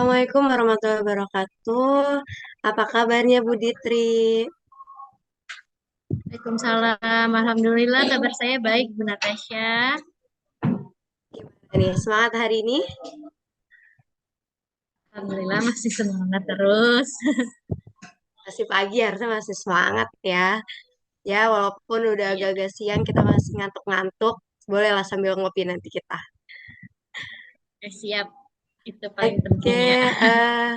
Assalamualaikum warahmatullahi wabarakatuh. Apa kabarnya Bu Ditri? Waalaikumsalam. Alhamdulillah kabar saya baik, Bu Natasha. Gimana nih semangat hari ini? Alhamdulillah masih semangat terus. Masih pagi harusnya masih semangat ya. Ya walaupun udah Iya, agak-agak siang kita masih ngantuk-ngantuk. Bolehlah sambil ngopi nanti kita. siap. Itu paling Oke, penting ya.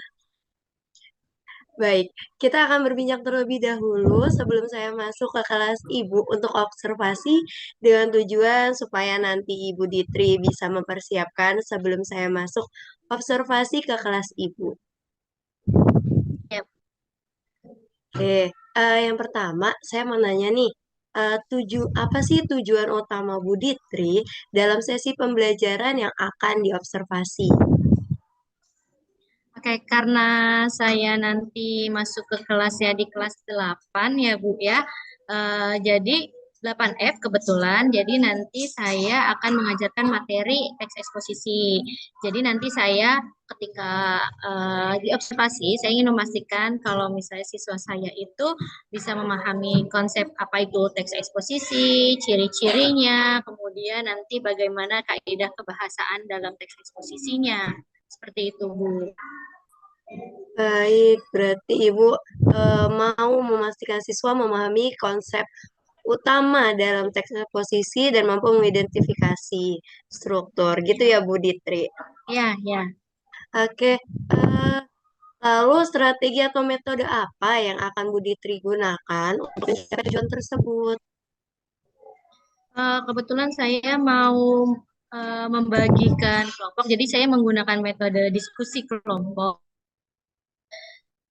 baik. Kita akan berbincang terlebih dahulu sebelum saya masuk ke kelas Ibu untuk observasi dengan tujuan supaya nanti Ibu Ditri bisa mempersiapkan sebelum saya masuk observasi ke kelas Ibu. Siap. Oke, yang pertama saya mau nanya nih, apa sih tujuan utama Bu Ditri dalam sesi pembelajaran yang akan diobservasi? Oke, karena saya nanti masuk ke kelas ya di kelas 8 ya Bu ya. Jadi 8F kebetulan. Jadi nanti saya akan mengajarkan materi teks eksposisi. Jadi nanti saya ketika di observasi, saya ingin memastikan kalau misalnya siswa saya itu bisa memahami konsep apa itu teks eksposisi, ciri-cirinya, kemudian nanti bagaimana kaidah kebahasaan dalam teks eksposisinya. Seperti itu, Bu. Baik, berarti Ibu mau memastikan siswa memahami konsep utama dalam teks eksposisi dan mampu mengidentifikasi struktur, gitu ya Bu Ditri. Ya, ya. Oke, eh, lalu strategi atau metode apa yang akan Bu Ditri gunakan untuk mencapai tujuan tersebut? Kebetulan saya mau membagikan kelompok, jadi saya menggunakan metode diskusi kelompok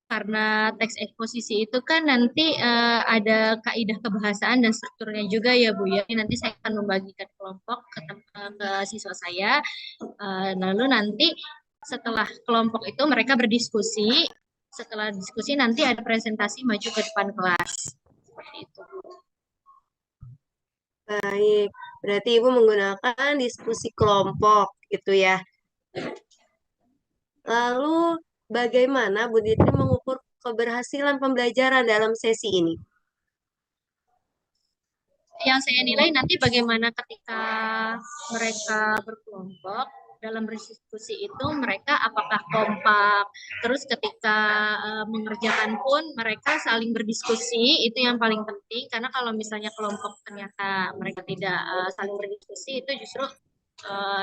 karena teks eksposisi itu kan nanti ada kaidah kebahasaan dan strukturnya juga ya Bu ya. Nanti saya akan membagikan kelompok ke siswa saya, lalu nanti setelah kelompok itu mereka berdiskusi, setelah diskusi nanti ada presentasi maju ke depan kelas. Seperti itu Bu. Baik, berarti Ibu menggunakan diskusi kelompok gitu ya. Lalu bagaimana Bu Ditri mengukur keberhasilan pembelajaran dalam sesi ini? Yang saya nilai nanti bagaimana ketika mereka berkelompok dalam berdiskusi itu mereka apakah kompak, terus ketika mengerjakan pun mereka saling berdiskusi, itu yang paling penting karena kalau misalnya kelompok ternyata mereka tidak saling berdiskusi itu justru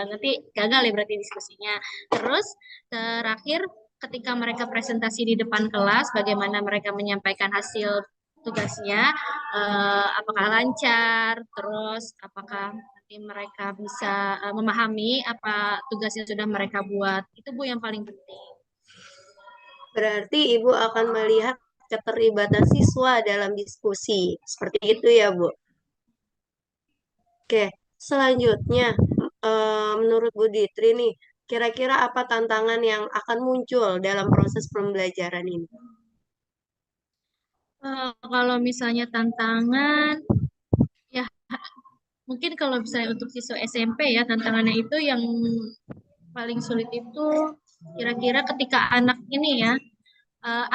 nanti gagal ya berarti diskusinya. Terus terakhir ketika mereka presentasi di depan kelas bagaimana mereka menyampaikan hasil tugasnya, apakah lancar, terus apakah nanti mereka bisa memahami apa tugas yang sudah mereka buat. Itu Bu yang paling penting. Berarti Ibu akan melihat keterlibatan siswa dalam diskusi. Seperti itu ya, Bu. Oke, selanjutnya menurut Bu Ditri nih, kira-kira apa tantangan yang akan muncul dalam proses pembelajaran ini? Kalau misalnya tantangan, ya mungkin kalau misalnya untuk siswa SMP ya tantangannya itu yang paling sulit itu kira-kira ketika anak ini ya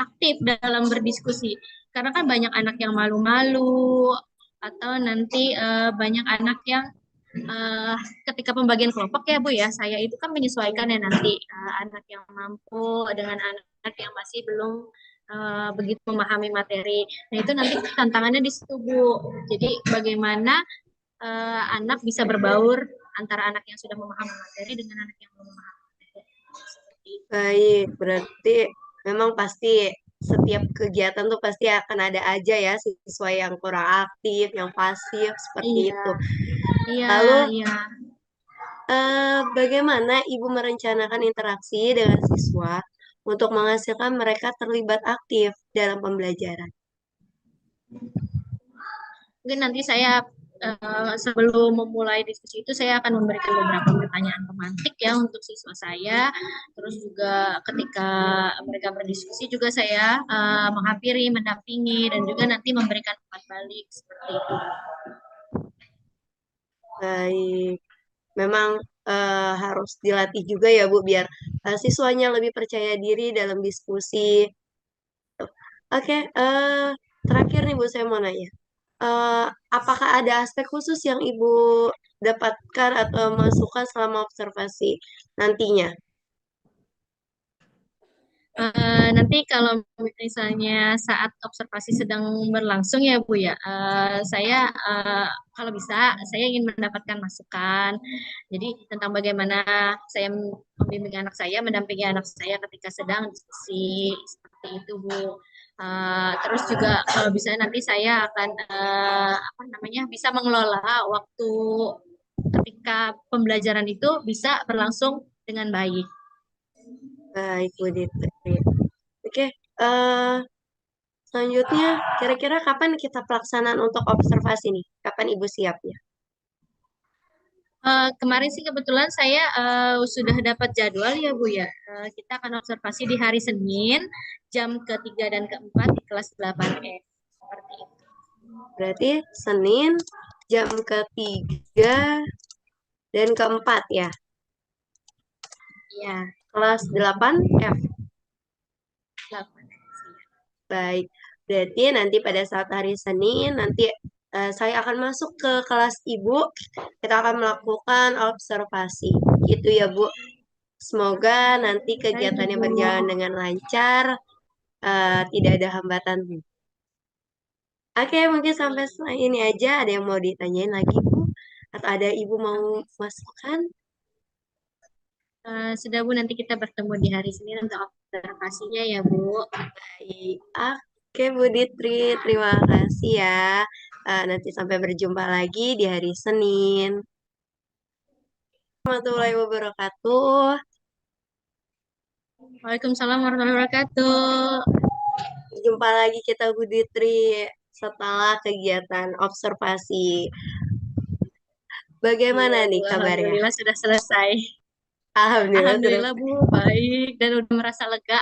aktif dalam berdiskusi. Karena kan banyak anak yang malu-malu atau nanti banyak anak yang eh, ketika pembagian kelompok ya Bu ya, saya itu kan menyesuaikan ya nanti anak yang mampu dengan anak yang masih belum begitu memahami materi. Nah itu nanti tantangannya di situ Bu. Jadi bagaimana anak bisa berbaur antara anak yang sudah memahami materi dengan anak yang belum memahami materi. Seperti itu. Baik, berarti memang pasti setiap kegiatan tuh pasti akan ada aja ya siswa yang kurang aktif, yang pasif, seperti Iya, itu. iya, Lalu, iya. bagaimana Ibu merencanakan interaksi dengan siswa untuk menghasilkan mereka terlibat aktif dalam pembelajaran? Mungkin nanti saya sebelum memulai diskusi itu saya akan memberikan beberapa pertanyaan pemantik ya untuk siswa saya. Terus juga ketika mereka berdiskusi juga saya menghampiri, mendampingi dan juga nanti memberikan umpan balik seperti itu. Baik, memang harus dilatih juga ya Bu biar siswanya lebih percaya diri dalam diskusi. Oke, terakhir nih Bu saya mau nanya. Eh, apakah ada aspek khusus yang Ibu dapatkan atau masukkan selama observasi nantinya? Nanti kalau misalnya saat observasi sedang berlangsung ya Bu ya, saya kalau bisa saya ingin mendapatkan masukan. Jadi tentang bagaimana saya membimbing anak saya, mendampingi anak saya ketika sedang diskusi seperti itu Bu. Terus juga kalau bisa nanti saya akan apa namanya bisa mengelola waktu ketika pembelajaran itu bisa berlangsung dengan baik. Baik Bu Ditri. Oke, eh, selanjutnya kira-kira kapan kita pelaksanaan untuk observasi nih? Kapan Ibu siapnya? Kemarin sih kebetulan saya sudah dapat jadwal ya Bu ya. Kita akan observasi di hari Senin jam ketiga dan keempat di kelas 8 S. Seperti itu. Berarti Senin jam ketiga dan keempat ya, Iya, kelas 8 F. 8 S. Baik, berarti nanti pada saat hari Senin, nanti saya akan masuk ke kelas Ibu, kita akan melakukan observasi. Gitu ya Bu. Semoga nanti Baik kegiatannya Ibu. berjalan dengan lancar, tidak ada hambatan. Oke, mungkin sampai ini aja. Ada yang mau ditanyain lagi Bu? Atau ada Ibu mau masukkan? Sudah Bu, nanti kita bertemu di hari Senin untuk observasinya ya Bu. Baik. Oke, Bu Ditri, terima kasih ya. Nanti sampai berjumpa lagi di hari Senin. Warahmatullahi wabarakatuh. Waalaikumsalam warahmatullahi wabarakatuh. Jumpa lagi kita Bu Ditri setelah kegiatan observasi. Bagaimana Iya Bu, nih kabarnya? Alhamdulillah sudah selesai. Alhamdulillah sudah. Alhamdulillah Bu, baik dan udah merasa lega.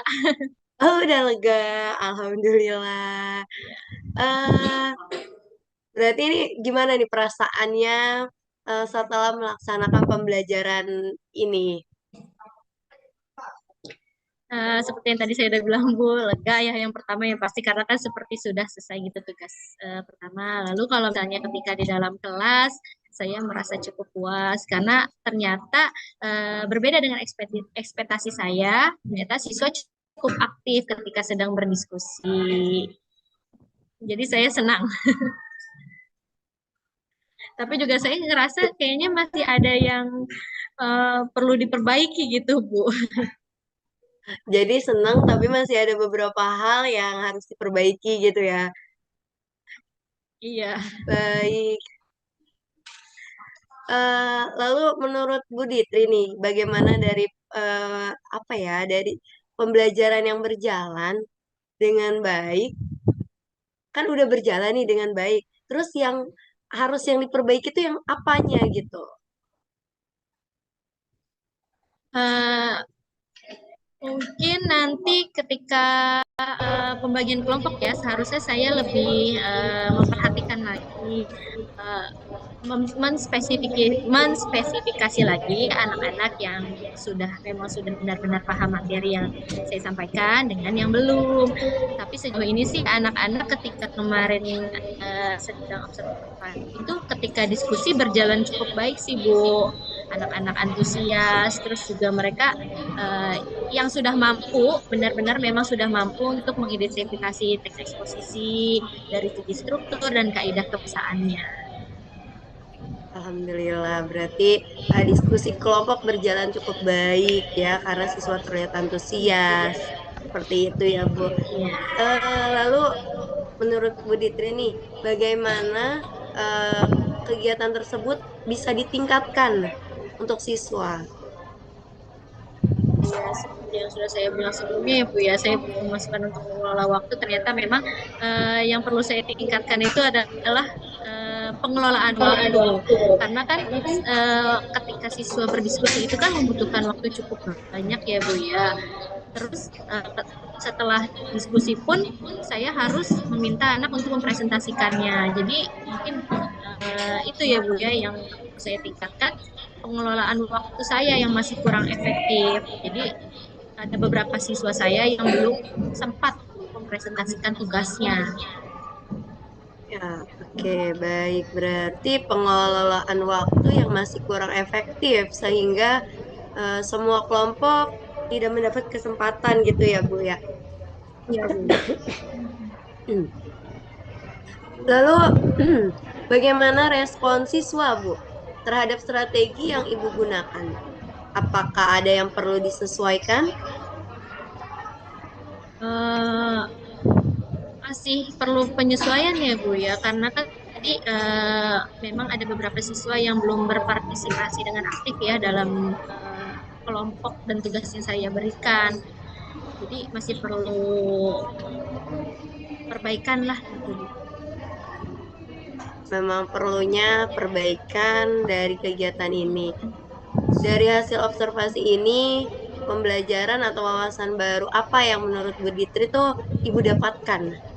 Oh, udah lega. Alhamdulillah. eh Berarti ini gimana nih perasaannya setelah melaksanakan pembelajaran ini? Seperti yang tadi saya udah bilang Bu, lega ya yang pertama yang pasti karena kan seperti sudah selesai gitu tugas pertama. Lalu kalau misalnya ketika di dalam kelas saya merasa cukup puas karena ternyata berbeda dengan ekspektasi saya, ternyata siswa cukup aktif ketika sedang berdiskusi. Jadi saya senang. Tapi juga saya ngerasa kayaknya masih ada yang perlu diperbaiki gitu Bu. Jadi senang tapi masih ada beberapa hal yang harus diperbaiki gitu ya. Iya. Baik. Lalu menurut Bu Ditri nih, bagaimana dari apa ya, dari pembelajaran yang berjalan dengan baik, kan udah berjalan nih dengan baik. Terus yang diperbaiki itu yang apanya gitu? Eh, Mungkin nanti ketika pembagian kelompok ya, seharusnya saya lebih memperhatikan lagi, uh, menspesifikasi lagi anak-anak yang memang sudah benar-benar paham materi yang saya sampaikan dengan yang belum. Tapi sejauh ini sih anak-anak ketika kemarin sedang observasi itu ketika diskusi berjalan cukup baik sih Bu. Anak-anak antusias, terus juga mereka eh, yang sudah mampu, benar-benar memang sudah mampu untuk mengidentifikasi teks eksposisi dari segi struktur dan kaidah kebacaannya. Alhamdulillah, berarti diskusi kelompok berjalan cukup baik ya, karena siswa terlihat antusias. Seperti itu ya, Bu. Ya. Lalu menurut Bu Ditri nih, bagaimana eh, kegiatan tersebut bisa ditingkatkan untuk siswa? Ya, seperti yang sudah saya bilang sebelumnya ya Bu ya, saya butuh masukan untuk mengelola waktu. Ternyata memang yang perlu saya tingkatkan itu adalah pengelolaan waktu. Karena kan ketika siswa berdiskusi itu kan membutuhkan waktu cukup banyak ya Bu ya. Terus setelah diskusi pun saya harus meminta anak untuk mempresentasikannya. Jadi mungkin itu ya Bu ya yang saya tingkatkan, pengelolaan waktu saya yang masih kurang efektif. Jadi ada beberapa siswa saya yang belum sempat mempresentasikan tugasnya. Ya, oke, baik. Berarti pengelolaan waktu yang masih kurang efektif sehingga semua kelompok tidak mendapat kesempatan gitu ya, Bu ya. Iya Bu. Lalu, bagaimana respon siswa, Bu, terhadap strategi yang Ibu gunakan? Apakah ada yang perlu disesuaikan? Eh, Masih perlu penyesuaian ya Bu ya, karena kan tadi memang ada beberapa siswa yang belum berpartisipasi dengan aktif ya dalam kelompok dan tugas yang saya berikan. Jadi masih perlu perbaikan lah gitu Bu. Memang perlunya perbaikan dari kegiatan ini. Dari hasil observasi ini, pembelajaran atau wawasan baru apa yang menurut Bu Ditri tuh Ibu dapatkan?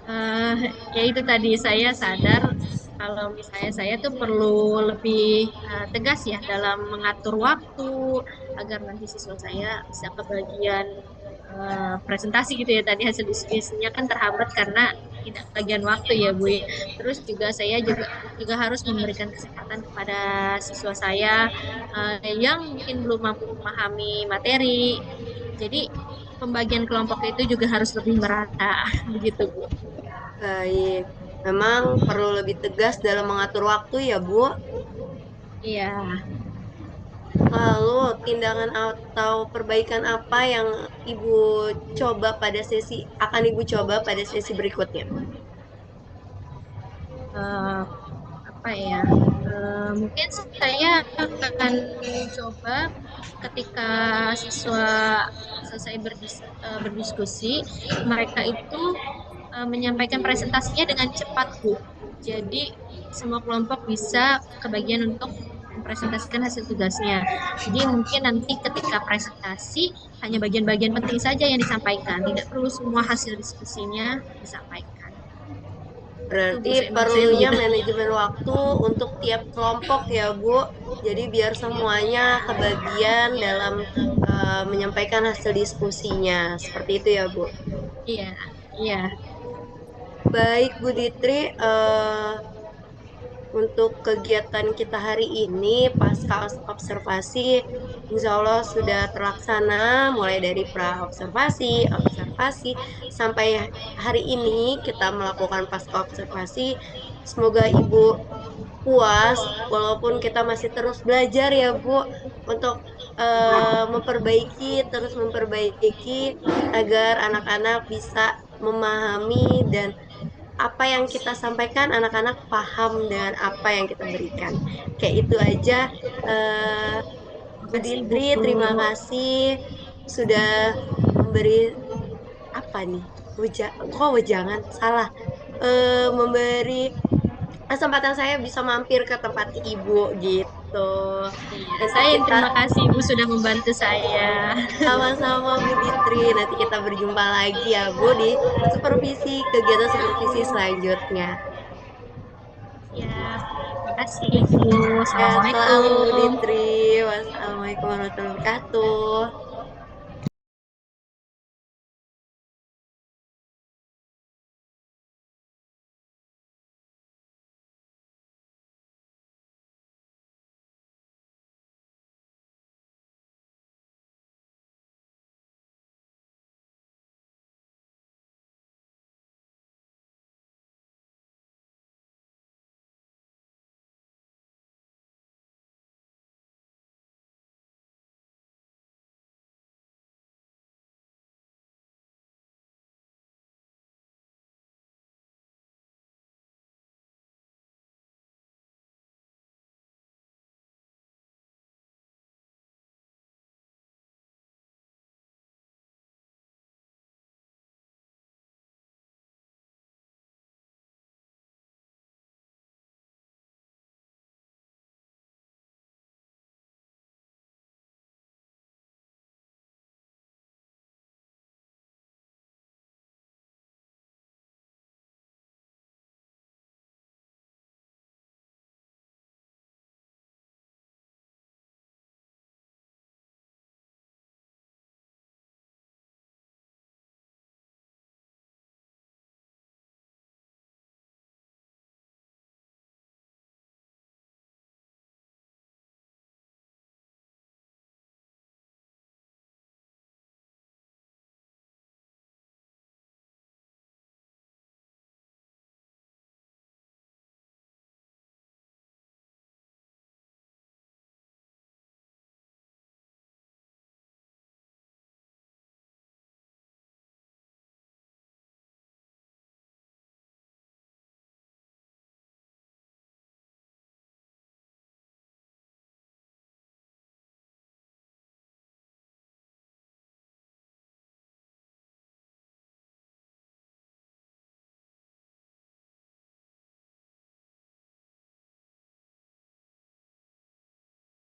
Eh, Ya itu tadi saya sadar kalau misalnya saya tuh perlu lebih tegas ya dalam mengatur waktu agar nanti siswa saya bisa kebagian presentasi gitu ya, tadi hasil diskusinya kan terhambat karena tidak bagian waktu ya Bu. Terus juga saya juga harus memberikan kesempatan kepada siswa saya yang mungkin belum mampu memahami materi. Jadi pembagian kelompok itu juga harus lebih merata begitu Bu. Baik, memang perlu lebih tegas dalam mengatur waktu ya, Bu. Iya, Lalu, tindakan atau perbaikan apa yang Ibu coba pada sesi akan Ibu coba pada sesi berikutnya? eh, apa ya? Mungkin saya akan coba ketika siswa selesai berdiskusi, mereka itu menyampaikan presentasinya dengan cepat, Bu. Jadi semua kelompok bisa kebagian untuk mempresentasikan hasil tugasnya. Jadi mungkin nanti ketika presentasi hanya bagian-bagian penting saja yang disampaikan, tidak perlu semua hasil diskusinya disampaikan. Itu Bu, Berarti menurut saya perlunya begitu. manajemen waktu untuk tiap kelompok ya, Bu. Jadi biar semuanya kebagian dalam menyampaikan hasil diskusinya. Seperti itu ya, Bu. Iya, iya. Baik, Bu Ditri, untuk kegiatan kita hari ini pasca observasi, insya Allah sudah terlaksana mulai dari pra observasi, observasi sampai hari ini kita melakukan pasca observasi. Semoga Ibu puas walaupun kita masih terus belajar ya Bu untuk memperbaiki terus memperbaiki agar anak-anak bisa memahami dan apa yang kita sampaikan anak-anak paham dengan apa yang kita berikan. Kayak itu aja. eh Terima Bu kasih Bu. Ditri, terima kasih sudah memberi apa nih? Kok wejangan? Salah. Memberi kesempatan saya bisa mampir ke tempat ibu gitu. Iya, Nanti saya yang kita terima kasih Ibu sudah membantu saya. sama-sama Bu Ditri. Nanti kita berjumpa lagi ya Bu di supervisi kegiatan supervisi selanjutnya. Ya, terima kasih Ibu. Ya, selalu Bu Assalamualaikum. Ditri. Wassalamualaikum warahmatullahi wabarakatuh.